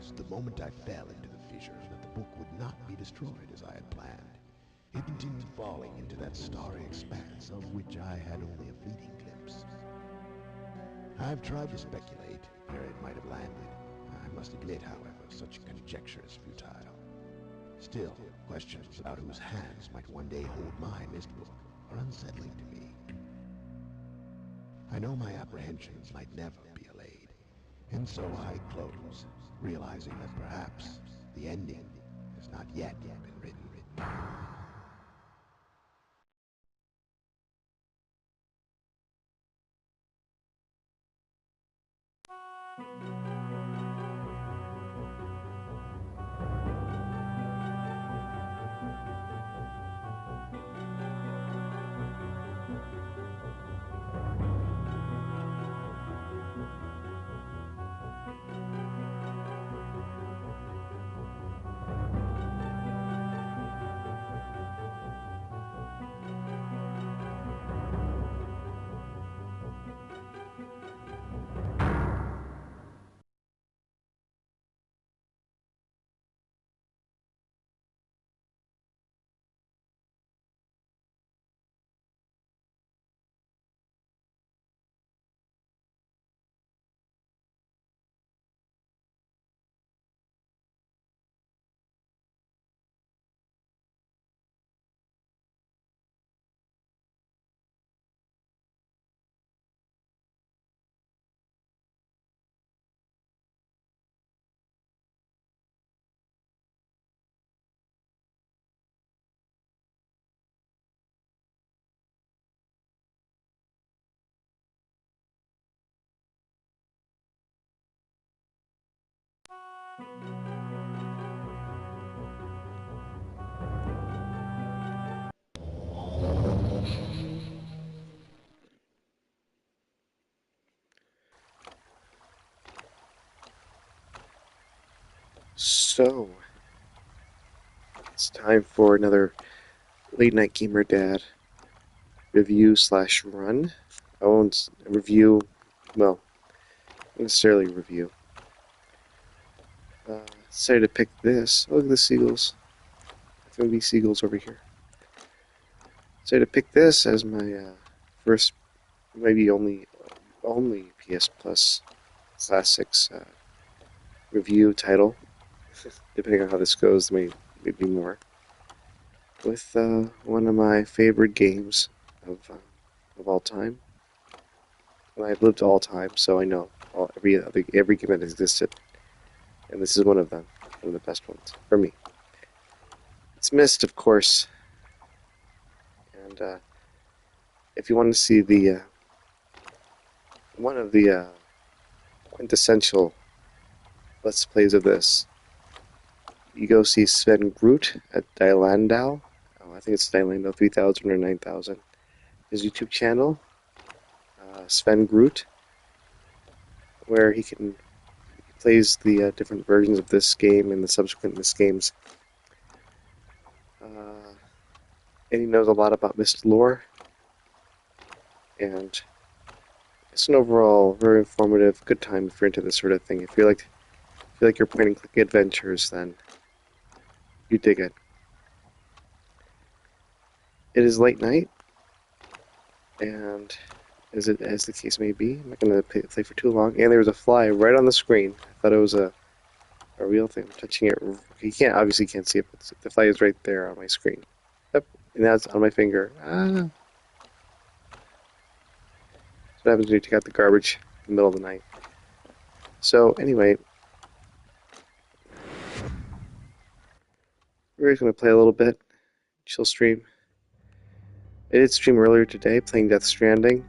realized the moment I fell into the fissure that the book would not be destroyed as I had planned. It continued falling into that starry expanse of which I had only a fleeting glimpse. I've tried to speculate where it might have landed. I must admit, however, such conjecture is futile. Still, questions about whose hands might one day hold my Myst book are unsettling to me. I know my apprehensions might never be allayed, and so I close, realizing that perhaps the ending has not yet been written. So, it's time for another Late Night Gamer Dad review slash run. I won't review, well, not necessarily review. Decided to pick this. Oh, look at the seagulls. FMV seagulls over here. Decided to pick this as my first, maybe only PS Plus Classics review title. Depending on how this goes, maybe more. With one of my favorite games of all time. And I've lived all time, so I know every game that existed, and this is one of them, one of the best ones for me. It's Myst, of course, and if you want to see the one of the quintessential Let's Plays of this, you go see Sven Groot at Dylandal. Oh, I think it's Dylandal 3000 or 9000. His YouTube channel, Sven Groot, where he plays the different versions of this game and the subsequent Myst games. And he knows a lot about Myst lore. And it's an overall very informative, good time if you're into this sort of thing. If you like your point and click adventures, then you dig it. It is late night, and as the case may be, I'm not going to play for too long. And there was a fly right on the screen. I thought it was a real thing. I'm touching it. You obviously can't see it, but the fly is right there on my screen. Yep, and now it's on my finger. That's what happens when you take out the garbage in the middle of the night. So anyway, we're just going to play a little bit. Chill stream. I did stream earlier today playing Death Stranding.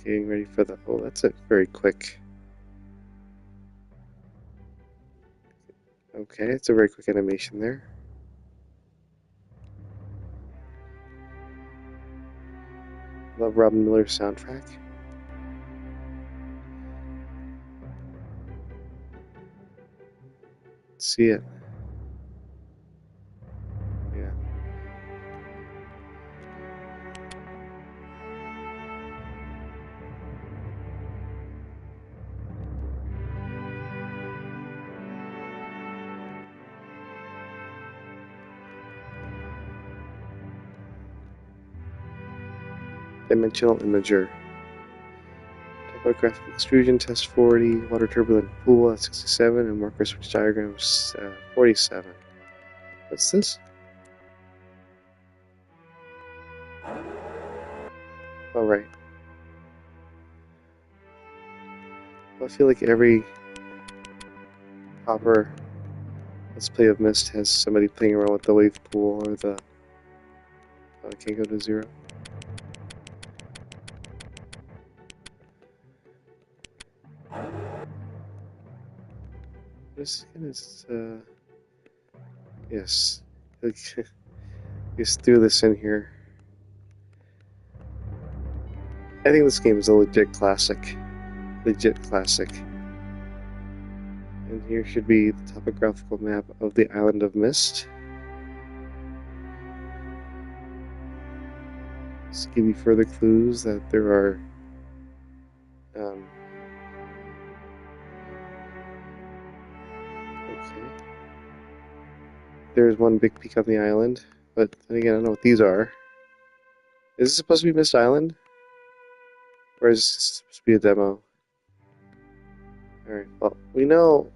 Getting ready for the... Oh, that's it. Very quick. Okay, it's a very quick animation there. Love Robin Miller's soundtrack. Let's see it. Yeah. Dimensional imager. Typographic extrusion test 40. Water turbulent pool at 67. And marker switch diagrams 47. What's this? Oh, right. I feel like every proper Let's Play of Myst has somebody playing around with the wave pool or the... Oh, I can't go to 0. This is, yes. Just threw this in here. I think this game is a legit classic. Legit classic. And here should be the topographical map of the island of Myst. Just to give you further clues that there are okay. There's one big peak on the island, but then again, I don't know what these are. Is this supposed to be Myst Island? Or is this supposed to be a demo? Alright, well, we know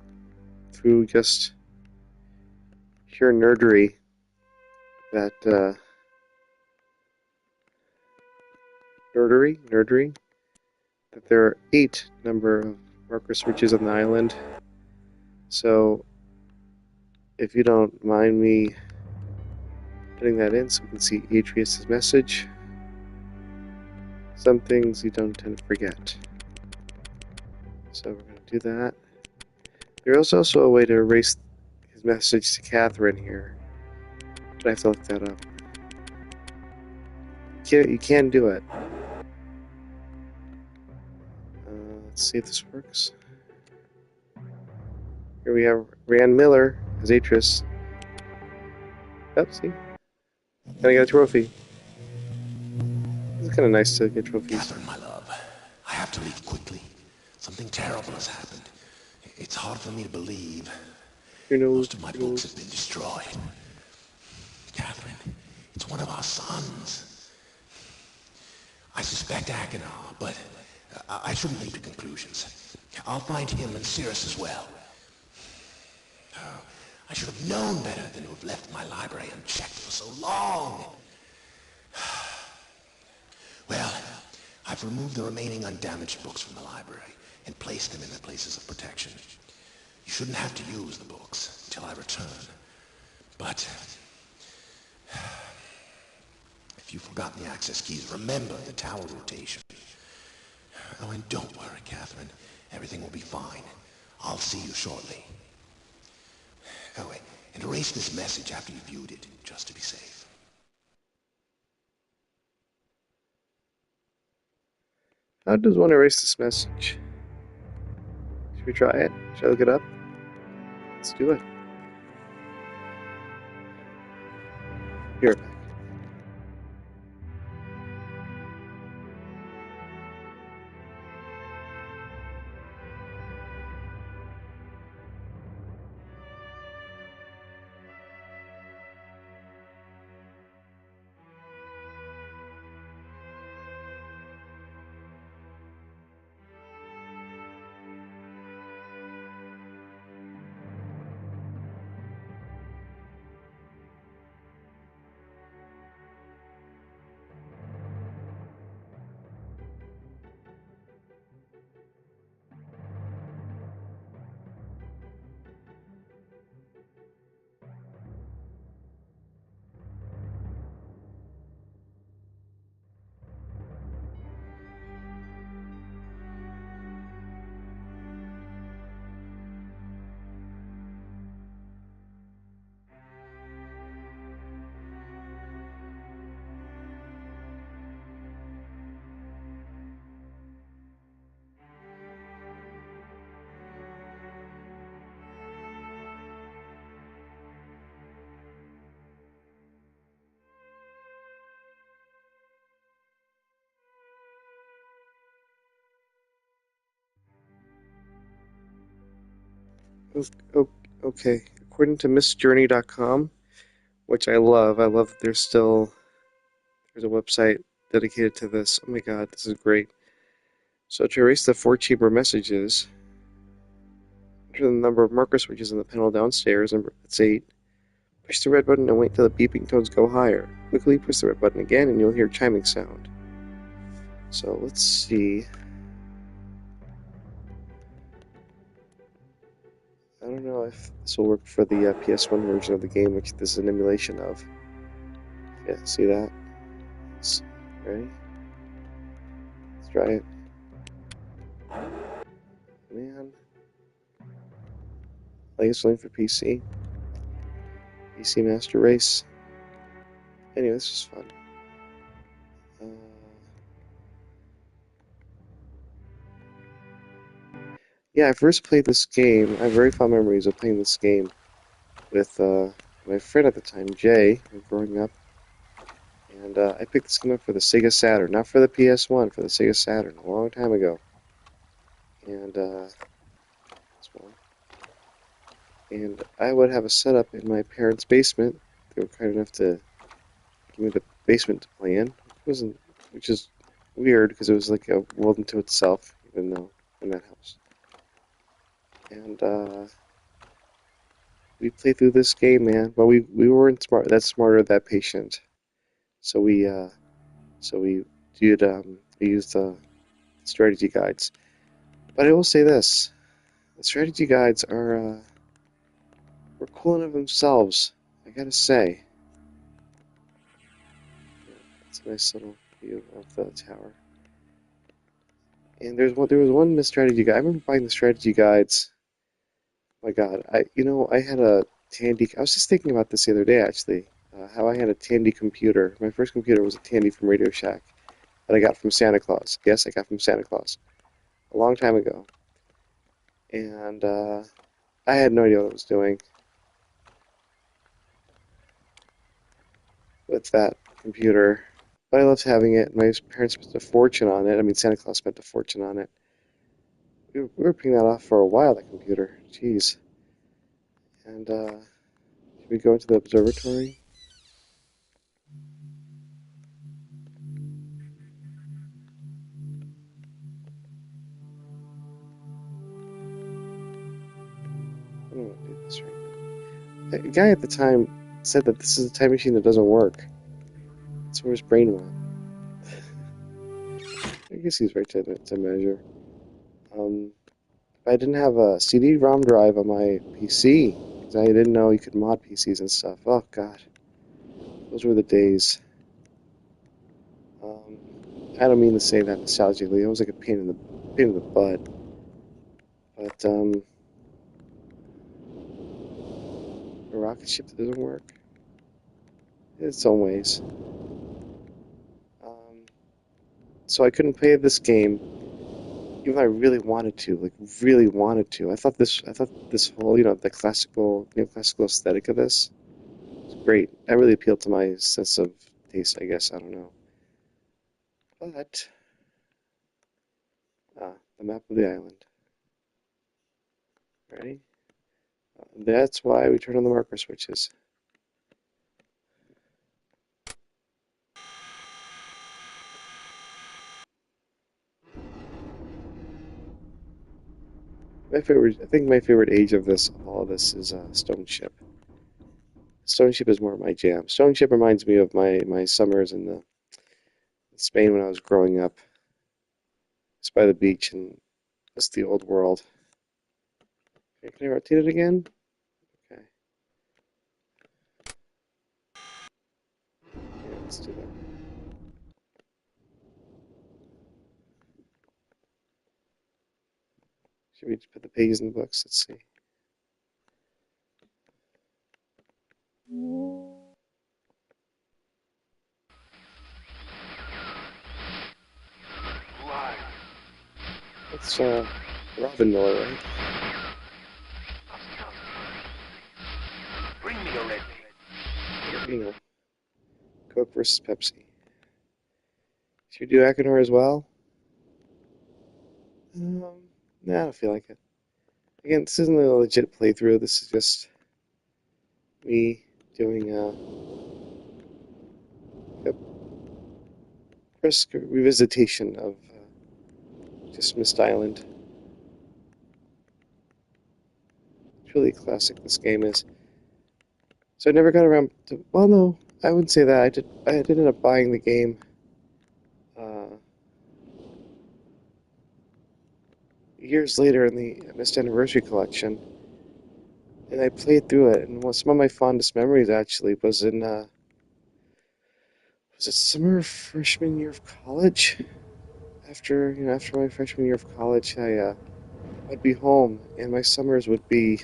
through just sheer nerdery that, nerdery, that there are 8 number of marker switches on the island. So, if you don't mind me putting that in so we can see Atreus' message. Some things you don't tend to forget. So we're going to do that. There is also a way to erase his message to Catherine here. But I have to look that up. You can do it. Let's see if this works. Here we have Rand Miller as Atreus. Yep, see? And I got a trophy. It's kind of nice to get trophies. Catherine, my love, I have to leave quickly. Something terrible has happened. It's hard for me to believe. Most of my books have been destroyed. Catherine, it's one of our sons. I suspect Achenar, but I shouldn't leap to conclusions. I'll find him and Cirrus as well. Oh, I should have known better than to have left my library unchecked for so long. Well, I've removed the remaining undamaged books from the library and placed them in their places of protection. You shouldn't have to use the books until I return. But if you've forgotten the access keys, remember the tower rotation. Oh, and don't worry, Catherine. Everything will be fine. I'll see you shortly. Oh, wait, and erase this message after you've viewed it, just to be safe. How does one erase this message? Should we try it? Should I look it up? Let's do it. Here. Okay, according to mystjourney.com, which I love that there's a website dedicated to this. Oh my god, this is great. So to erase the 4 chamber messages, enter the number of marker switches in the panel downstairs, and it's 8. Push the red button and wait till the beeping tones go higher. Quickly push the red button again and you'll hear chiming sound. So let's see. I don't know if this will work for the PS1 version of the game, which this is an emulation of. Yeah, see that? Ready? Let's try it. Man. I guess only for PC. PC Master Race. Anyway, this was fun. Yeah, I first played this game. I have very fond memories of playing this game with my friend at the time, Jay, growing up. And I picked this game up for the Sega Saturn, not for the PS1, for the Sega Saturn, a long time ago. And and I would have a setup in my parents' basement. They were kind enough to give me the basement to play in. Which is weird because it was like a world unto itself, even though in that house. And we played through this game, man. But we weren't that smart or that patient. So we we used strategy guides. But I will say this: the strategy guides were cool in of themselves. I gotta say, it's a nice little view of the tower. And there was one strategy guide. I remember buying the strategy guides. Oh my God, I had a Tandy. I was just thinking about this the other day, actually. How I had a Tandy computer. My first computer was a Tandy from Radio Shack that I got from Santa Claus. Yes, I got from Santa Claus a long time ago. And I had no idea what I was doing with that computer. But I loved having it. My parents spent a fortune on it. I mean, Santa Claus spent a fortune on it. We were paying that off for a while, that computer. Jeez. And should we go into the observatory? I'm gonna do this right now. The guy at the time said that this is a time machine that doesn't work. That's where his brain went. I guess he's right to measure. I didn't have a CD-ROM drive on my PC because I didn't know you could mod PCs and stuff. Oh God, those were the days. I don't mean to say that nostalgically. It was like a pain in the butt. But a rocket ship that doesn't work in its own ways. So I couldn't play this game, even though I really wanted to, like really wanted to. I thought this whole, the classical, neoclassical aesthetic of this was great. That really appealed to my sense of taste, I guess. I don't know. But the map of the island. Ready? That's why we turn on the marker switches. I think my favorite age of all of this is Stone Ship. Stone Ship is more my jam. Stone Ship reminds me of my summers in Spain when I was growing up. It's by the beach and it's the old world. Okay, can I rotate it again? Okay. Yeah, let's do that. Should we just put the pages in the books? Let's see. That's Robin Miller, right? Bring me a red. Bingo. Coke versus Pepsi. Should we do Akinor as well? Nah, I don't feel like it. Again, this isn't a legit playthrough. This is just me doing yep. brisk revisitation of just Myst Island. It's really classic, this game is. So I never got around to, well, no, I wouldn't say that. I did end up buying the game uh, years later in the Myst Anniversary Collection, and I played through it. And some of my fondest memories actually was it summer of freshman year of college? After my freshman year of college, I'd be home, and my summers would be.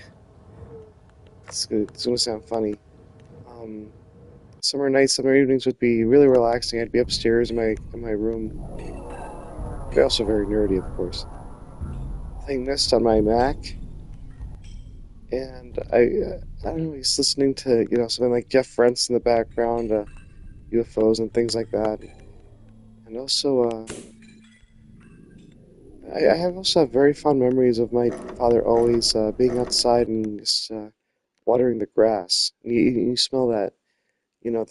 It's gonna sound funny. Um, Summer nights, summer evenings would be really relaxing. I'd be upstairs in my room, but also very nerdy, of course, playing Myst on my Mac, and I don't know, he's listening to something like Jeff Frentz in the background, UFOs and things like that, and also I have also have very fond memories of my father always being outside and just watering the grass. And you smell that, that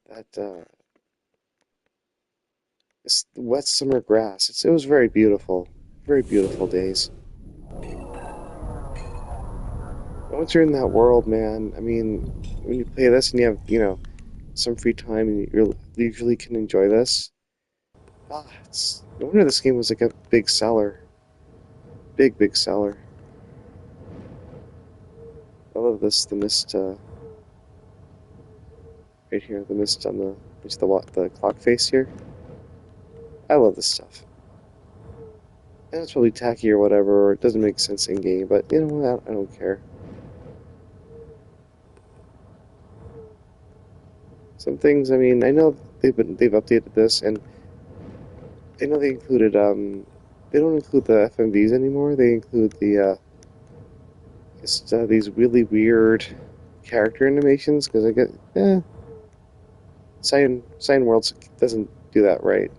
that it's the wet summer grass. It was very beautiful days. And once you're in that world, man, I mean, when you play this and you have some free time and you usually can enjoy this. It's no wonder this game was like a big seller, big seller. I love this, the Myst right here, the Myst on the clock face here. I love this stuff. And it's probably tacky or whatever, or it doesn't make sense in game, but you know what? I don't care. Some things, I mean, I know they've updated this, and I know they don't include the FMVs anymore. They include these really weird character animations because I get Cyan Worlds doesn't do that right.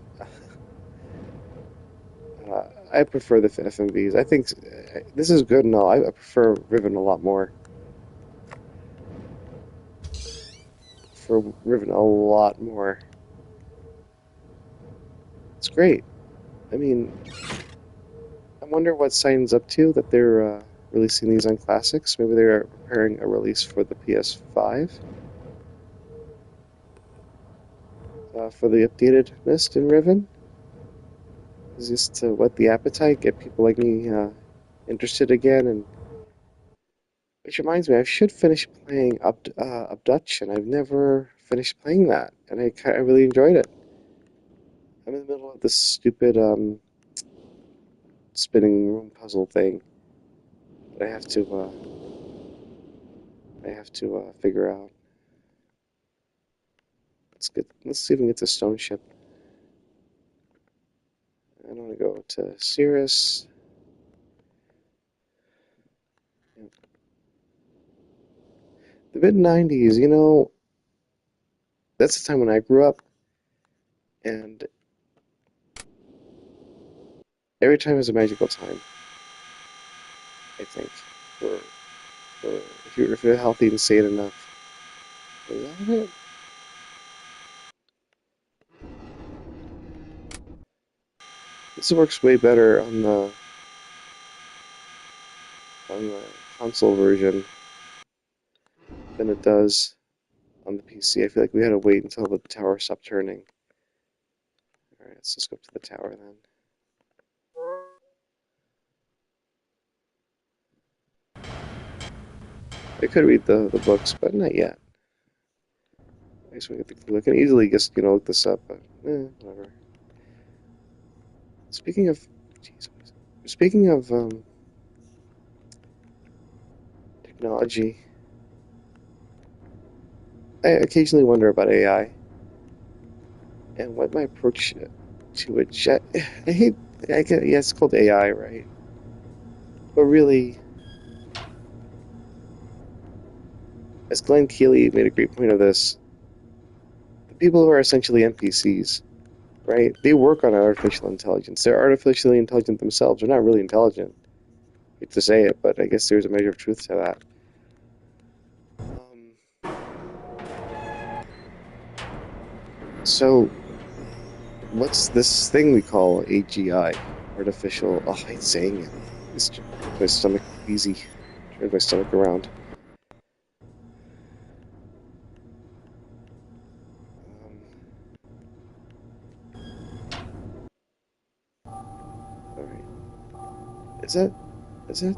I prefer the FMVs. I think this is good and all. I prefer Riven a lot more. For Riven a lot more. It's great. I mean, I wonder what Cyan's up to that they're releasing these on classics. Maybe they're preparing a release for the PS5 for the updated Myst and Riven. Is just to whet the appetite, get people like me interested again, and which reminds me, I should finish playing Abduction. I've never finished playing that, and I really enjoyed it. I'm in the middle of this stupid spinning room puzzle thing that I have to figure out. Let's get. Let's see if we can get the stone ship. I don't want to go to Cirrus. The mid '90s, that's the time when I grew up, and every time is a magical time. I think for if you're healthy and sane enough. Is that it? This works way better on the console version than it does on the PC. I feel like we had to wait until the tower stopped turning. Alright, let's just go up to the tower then. I could read the books, but not yet. I guess we get the clue. I can easily just, look this up, but whatever. Speaking of, jeez, speaking of technology, I occasionally wonder about AI and what my approach to it. I hate, yeah, it's called AI, right? But really, as Glenn Keely made a great point of this, the people who are essentially NPCs, right? They work on artificial intelligence. They're artificially intelligent themselves. They're not really intelligent. I hate to say it, but I guess there's a measure of truth to that. So what's this thing we call AGI? Artificial. Oh, I hate saying it. It's just makes my stomach queasy. Turns my stomach around. Um, all right. Is that? Is that?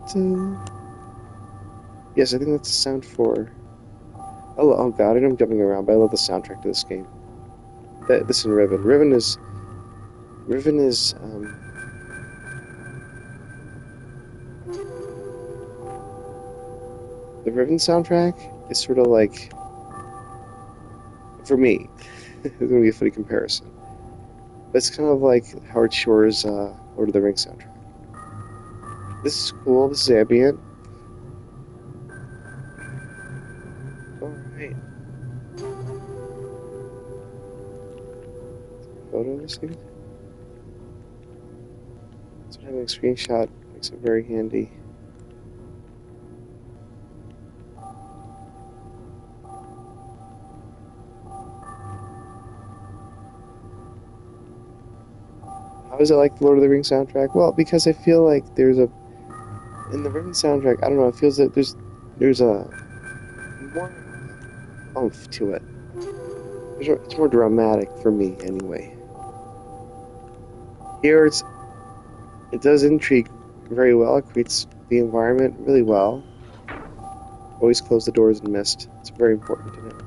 Yes, I think that's the sound for. Oh God, I know I'm jumping around, but I love the soundtrack to this game. This and Riven. Riven is. The Riven soundtrack is sort of like, for me, it's gonna be a funny comparison. But it's kind of like Howard Shore's Lord of the Rings soundtrack. This is cool. This is ambient. All right. Photo of this thing. So having a screenshot makes it very handy. How is it like the Lord of the Rings soundtrack? Well, because I feel like there's a in the Riven soundtrack. I don't know. It feels that there's a more oomph to it. It's more dramatic for me, anyway. Here, it does intrigue very well. It creates the environment really well. Always close the doors in Myst. It's very important to know.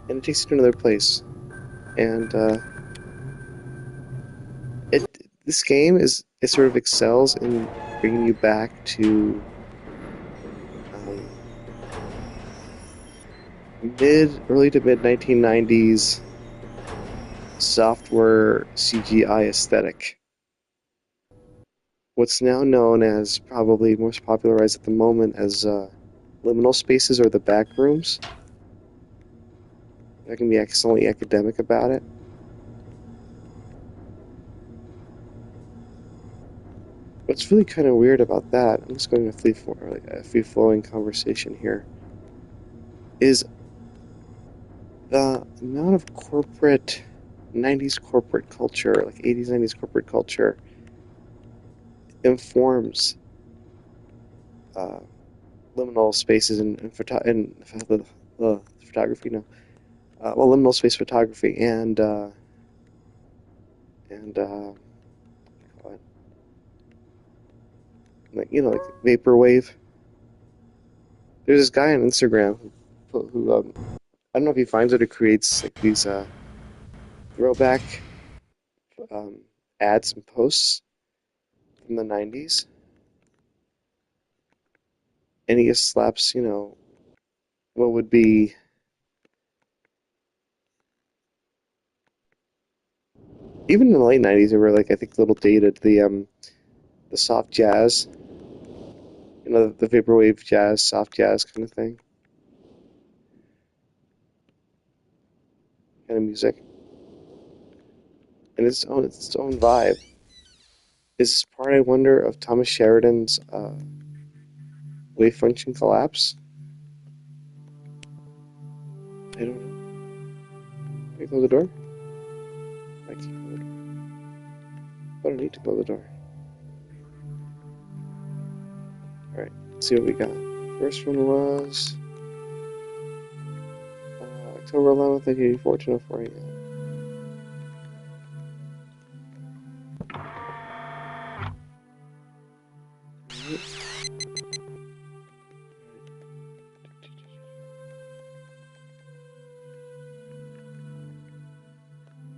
And it takes you to another place. And this game it sort of excels in bringing you back to um, early to mid 1990s software CGI aesthetic. What's now known as, probably most popularized at the moment as liminal spaces or the back rooms. I can be excellently academic about it. What's really kind of weird about that, I'm just going to a free flowing conversation here, is the amount of corporate 90s corporate culture, like 80s, 90s corporate culture, informs uh, liminal spaces and photography. No, well, liminal space photography and what do you call it? Like like vaporwave. There's this guy on Instagram who I don't know if he finds it or creates like these throwback um, ads and posts from the 90s, and he just slaps what would be even in the late 90s they were like, I think, a little dated, the soft jazz, the vaporwave jazz, soft jazz kind of thing, kind of music, and its own vibe. Is this part, I wonder, of Thomas Sheridan's wave function collapse? I don't know. Can I close the door? I can't close the door. I don't need to close the door. Alright, let's see what we got. First one was October 11th, 1984, 10:04 a.m.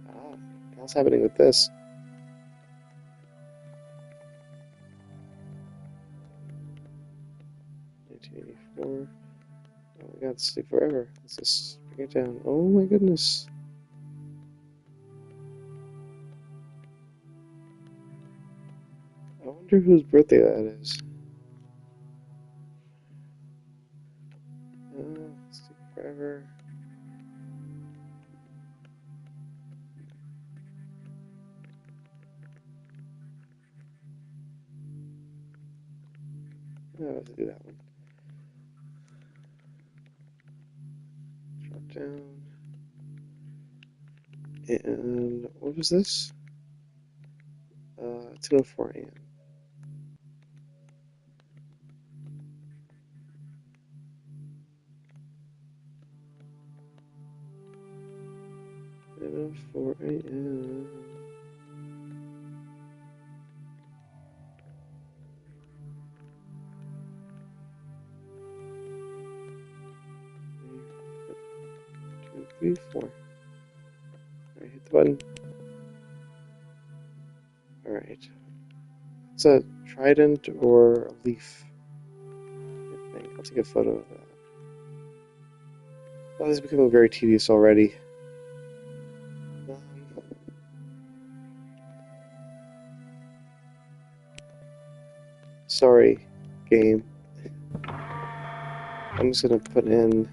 Ah, what's happening with this? 1984. Oh my god, stay forever. Let's just bring it down. Oh my goodness. I wonder whose birthday that is. Stay forever. Oh, I have to do that one. Drop down. And what was this? 10:04 a.m. And 4 a.m. Two, three, four. Alright, hit the button. Alright. It's a trident or a leaf. I think. I'll take a photo of that. Oh, this is becoming very tedious already. Sorry, game. I'm just gonna put in.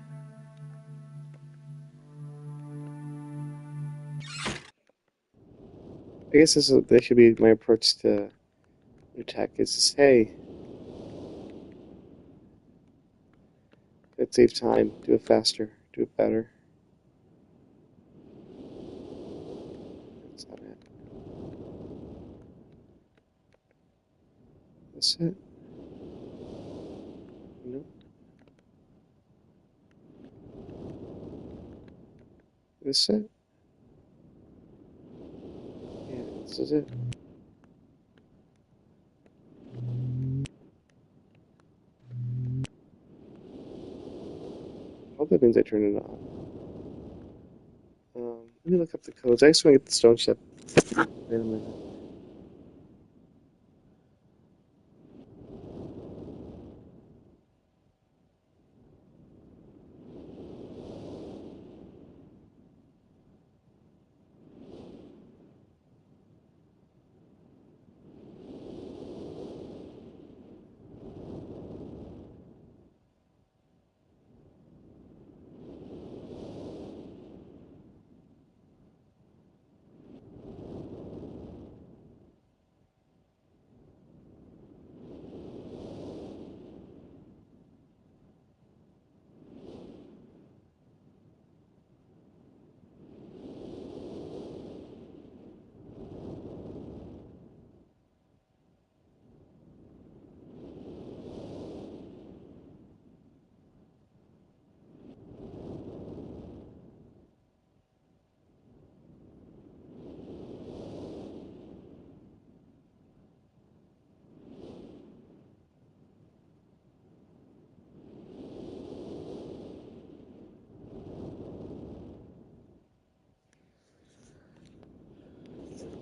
I guess this should be my approach to new tech. Is just, hey, let's save time, do it faster, do it better. That's not it. That's it. Nope. This it. Yeah, this is it. I hope that means I turn it on. Let me look up the codes. I just want to get the stone ship. Wait a minute.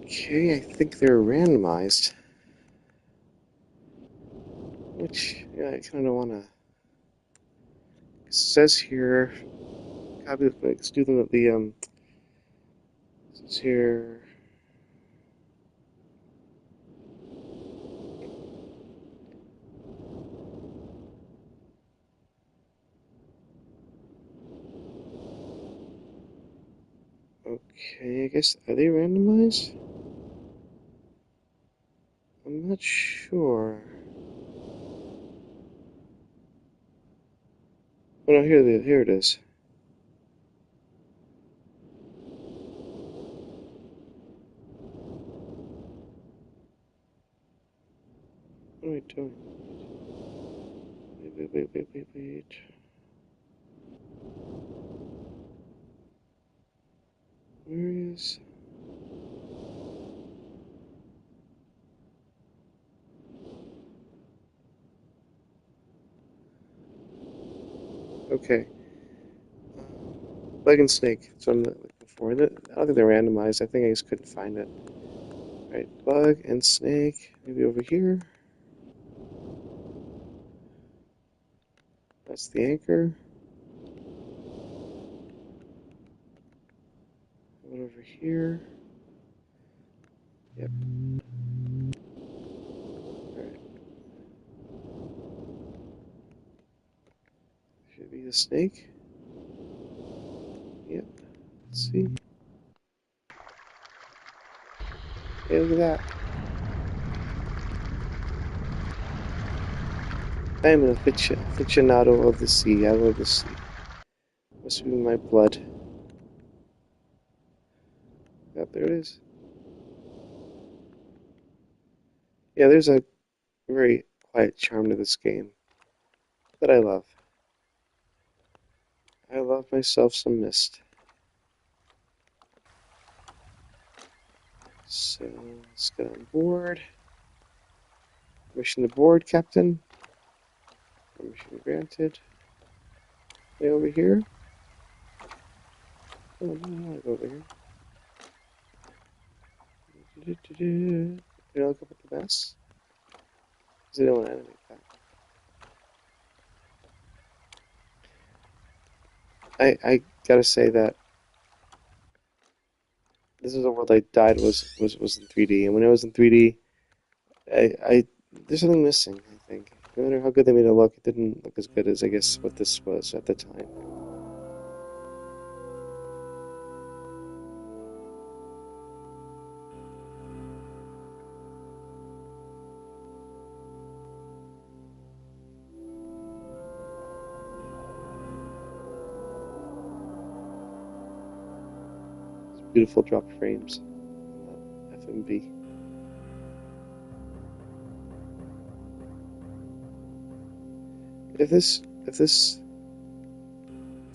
Okay, I think they're randomized. Which, yeah, I kind of don't want to. It says here, copy the let's do them at the, it says here, okay, I guess, are they randomized? I'm not sure. Oh no, here it is. What am I doing? Wait. Where is... Okay. Bug and snake. That's what I'm looking for. I don't think they're randomized. I think I just couldn't find it. Alright, bug and snake. Maybe over here. That's the anchor. One over here. Yep. Alright. Should be the snake. Yep. Let's see. Hey, look at that. I am an aficionado of the sea. I love the sea. Must be in my blood. Yep, there it is. Yeah, there's a very quiet charm to this game that I love. I love myself some Myst. So let's get on board. Permission to board, Captain. Permission granted. Way over here. Oh, no, I'll go over here. You know, look up at the mess. Because they don't want to animate that. I gotta say that this is a world I died was in 3D, and when it was in 3D, I there's something missing. I think no matter how good they made it look, it didn't look as good as I guess what this was at the time. Beautiful drop frames, FMV. If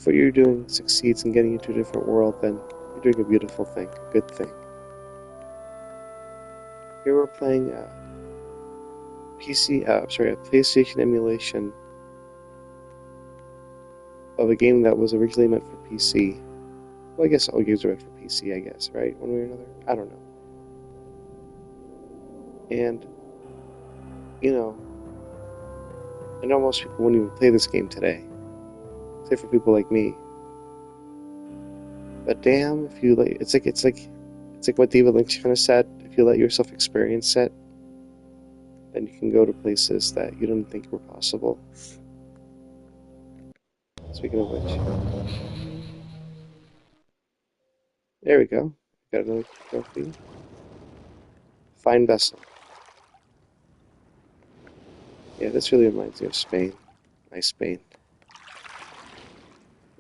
what you're doing succeeds in getting you to a different world, then you're doing a beautiful thing, a good thing. Here we're playing a PlayStation emulation of a game that was originally meant for PC. Well, I guess all games are meant for PC, I guess, right? One way or another? I don't know. And, you know, I know most people wouldn't even play this game today. Except for people like me. But damn, if you like, it's like what David Lynch kind of said. If you let yourself experience it, then you can go to places that you didn't think were possible. Speaking of which, there we go. Got another trophy. Fine vessel. Yeah, this really reminds me of Spain. Nice Spain.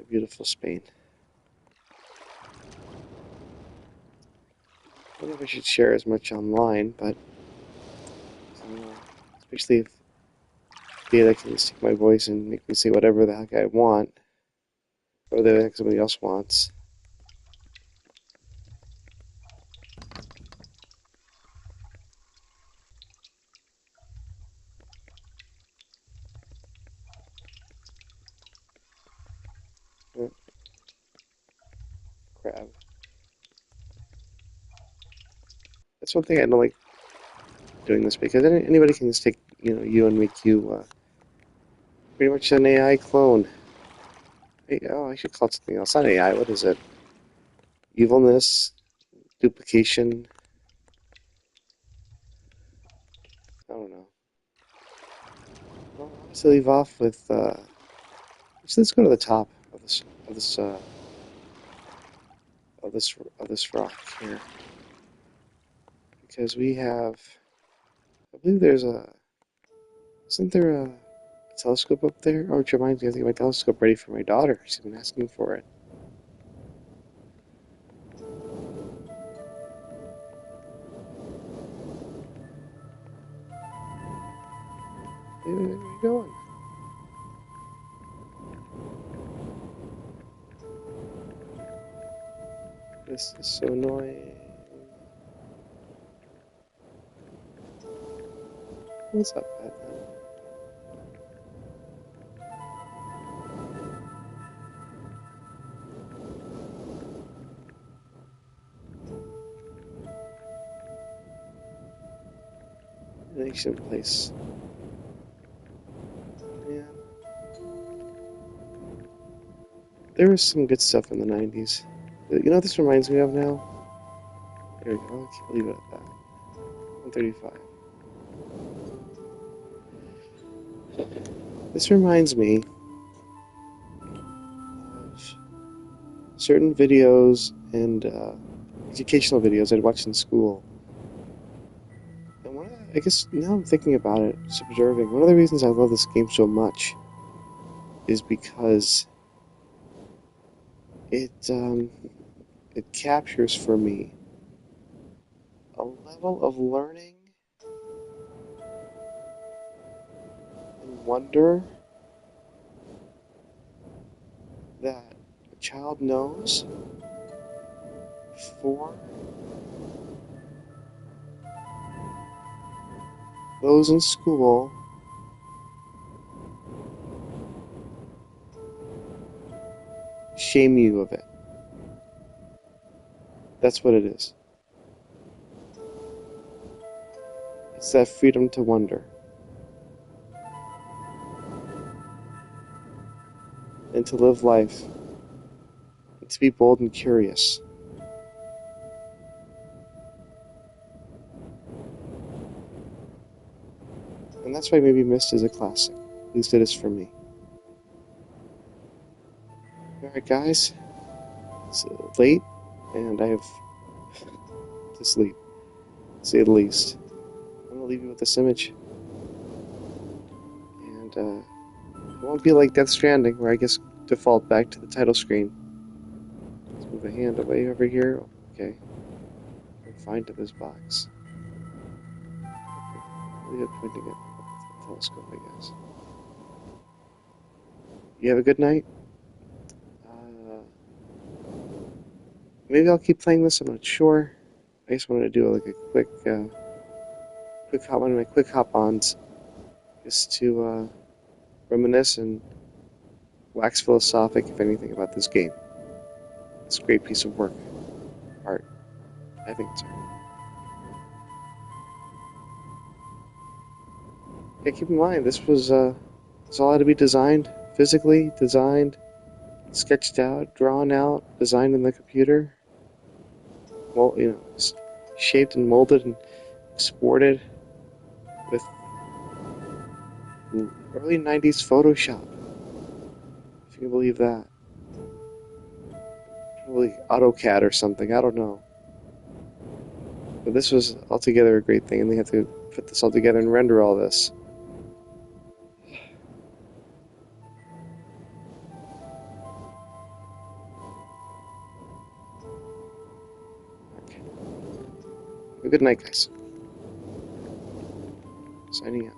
A beautiful Spain. I don't know if I should share as much online, but especially if data can just take my voice and make me say whatever the heck I want, or the heck somebody else wants. Crab. That's one thing I don't like doing this because anybody can just take you and make you pretty much an AI clone. Hey, oh, I should call it something else. Not AI. What is it? Evilness, duplication. I don't know. Well, let's leave off with. Let's go to the top of this rock here because we have. I believe there's a. Isn't there a telescope up there? Oh, which reminds me, I think my telescope ready for my daughter. She's been asking for it. Hey, where are you going? This is so annoying. What's up, Batman? An ancient place. Yeah. There was some good stuff in the 90s. You know what this reminds me of now? There we go. I'll leave it at that. 135. This reminds me of certain videos and educational videos I'd watched in school. And I guess now I'm thinking about it, just observing, one of the reasons I love this game so much is because it it captures for me level of learning and wonder that a child knows for those in school shame you of it. That's what it is. It's that freedom to wonder. And to live life. And to be bold and curious. And that's why maybe Myst is a classic. At least it is for me. Alright guys, it's late and I have to sleep, to say the least. I'm going to leave you with this image. And it won't be like Death Stranding, where I guess default back to the title screen. Let's move a hand away over here. Okay. Find to this box. Leave it pointing it up the telescope, I guess. You have a good night. Maybe I'll keep playing this. I'm not sure. I just wanted to do like a quick hop, one of my quick hop-ons, just to reminisce and wax philosophic, if anything, about this game. This great piece of work, art. I think it's art. Yeah, keep in mind this all had to be designed, physically designed, sketched out, drawn out, designed in the computer. Well, shaped and molded and exported with early 90s Photoshop, if you can believe that. Probably AutoCAD or something, I don't know. But this was altogether a great thing, and they had to put this all together and render all this. Okay. Have a good night, guys. Signing out.